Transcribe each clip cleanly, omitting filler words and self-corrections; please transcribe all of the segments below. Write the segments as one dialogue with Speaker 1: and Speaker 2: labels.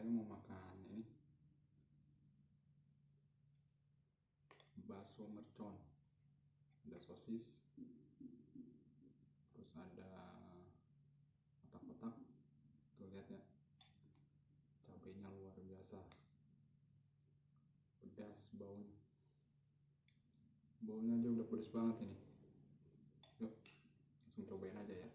Speaker 1: saya mau makan ini bakso mercon, ada sosis, terus ada kotak-kotak. Tuh lihat ya, cabenya luar biasa, pedas baunya aja udah pedas banget ini. Yuk langsung cobain aja ya.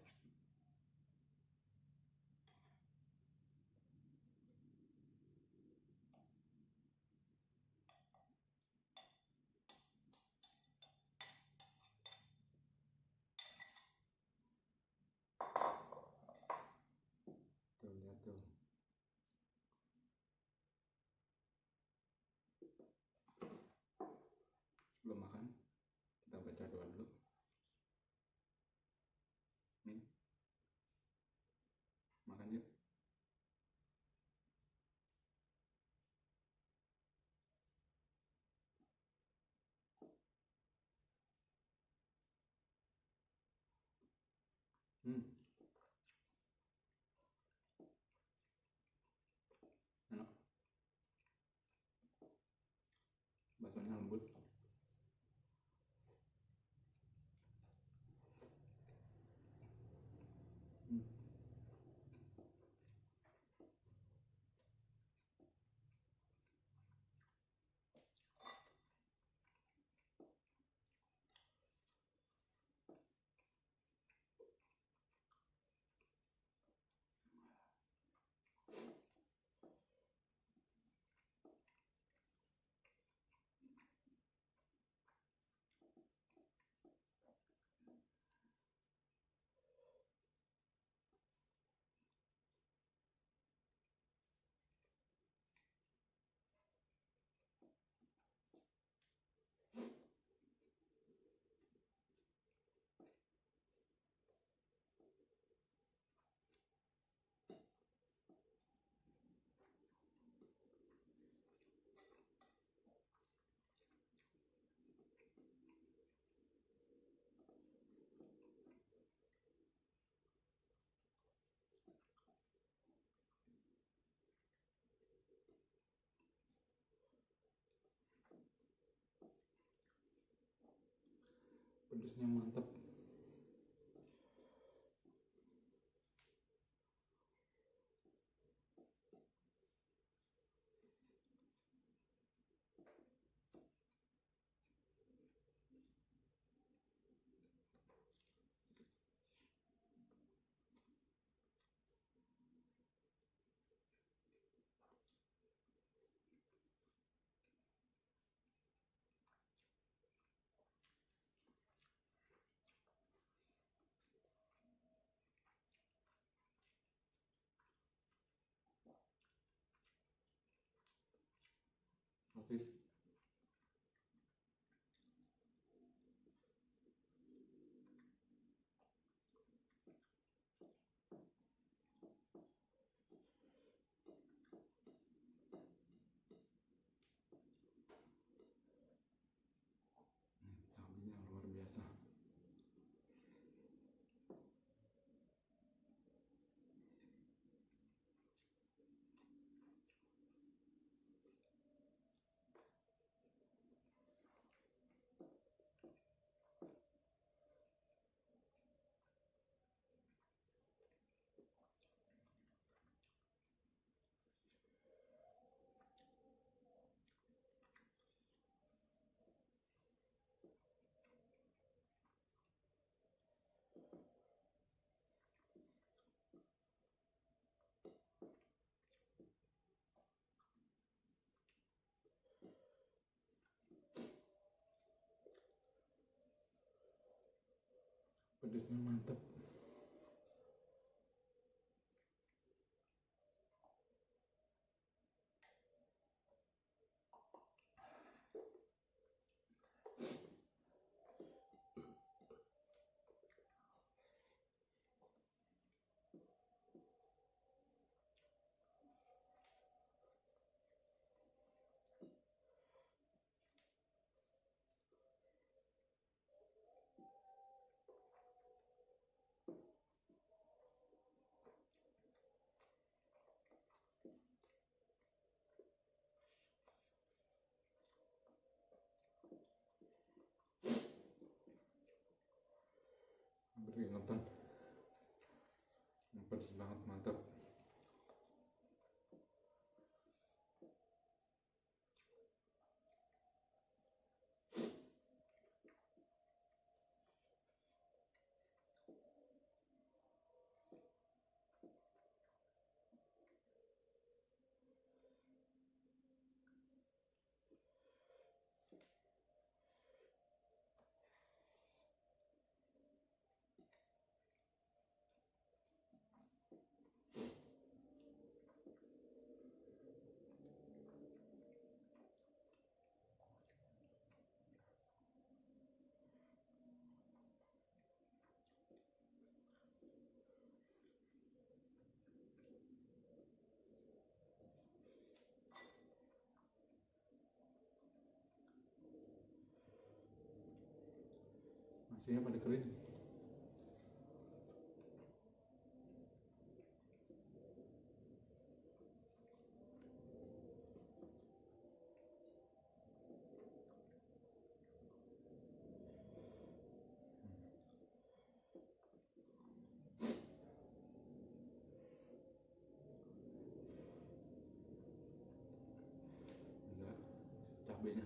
Speaker 1: Tuh lihat tuh. Sebelum makan kita baca doa dulu. Nih, makan yuk. Enak, baksonya lembut. Pedasnya mantap. Oke. Cabenya luar biasa. Pedasnya mantap. banget, mantap. Nasinya pada kering. Enggak, cabenya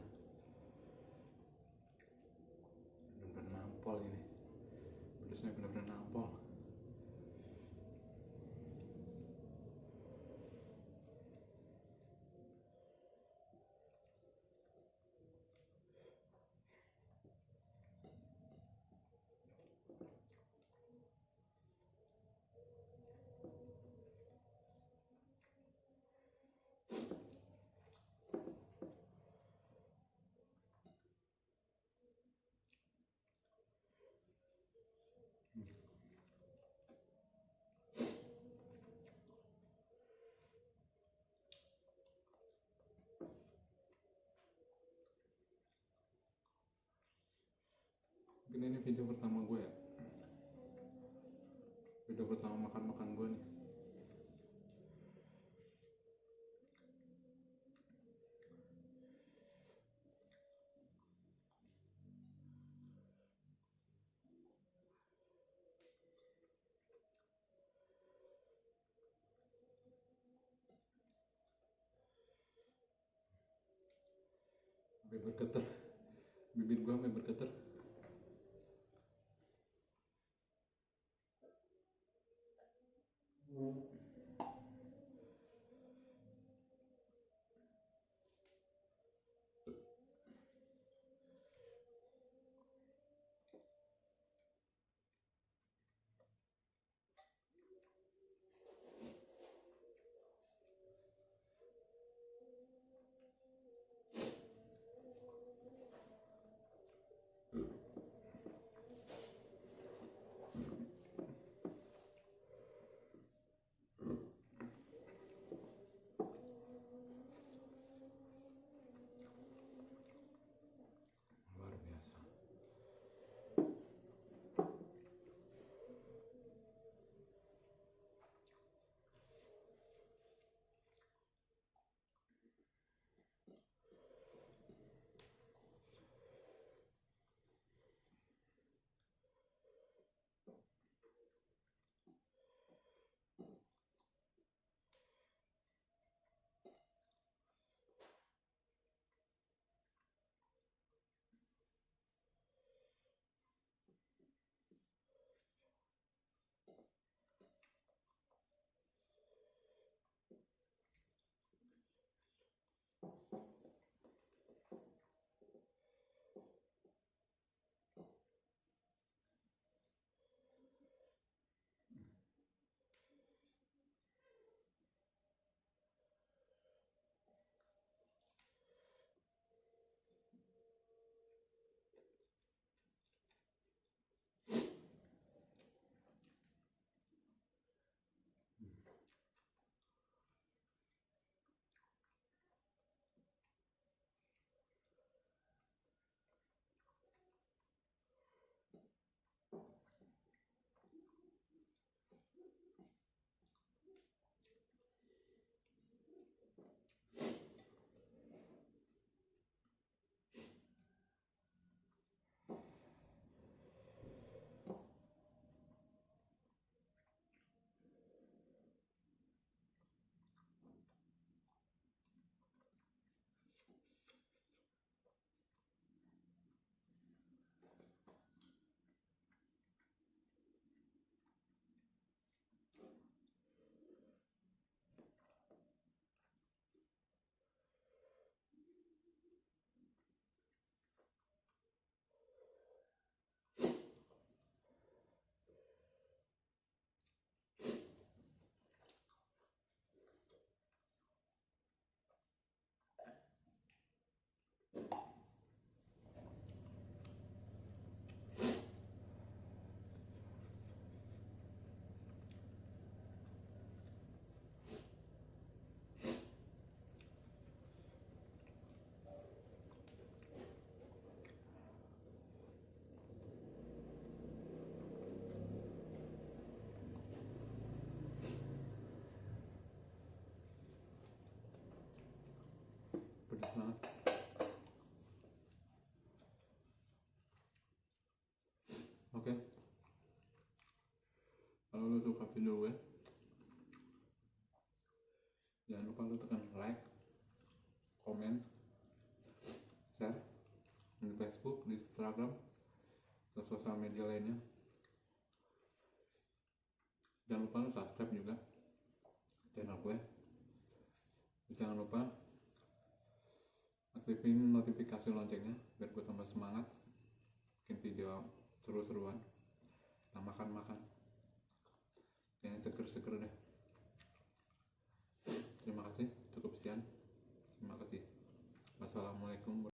Speaker 1: bener-bener nampol ini. Pedasnya bener-bener nampol. Mungkin ini video pertama gue ya, video pertama makan-makan gue nih. Sampai bergetar, bibir gue sampai bergetar. tekan like, komen, share di Facebook, di Instagram, atau sosial media lainnya. Jangan lupa subscribe juga channel gue. Jangan lupa aktifin notifikasi loncengnya biar gue tambah semangat bikin video seru-seruan. Nah, makan kayaknya seger-seger deh. Terima kasih, cukup sekian. Terima kasih. Wassalamualaikum.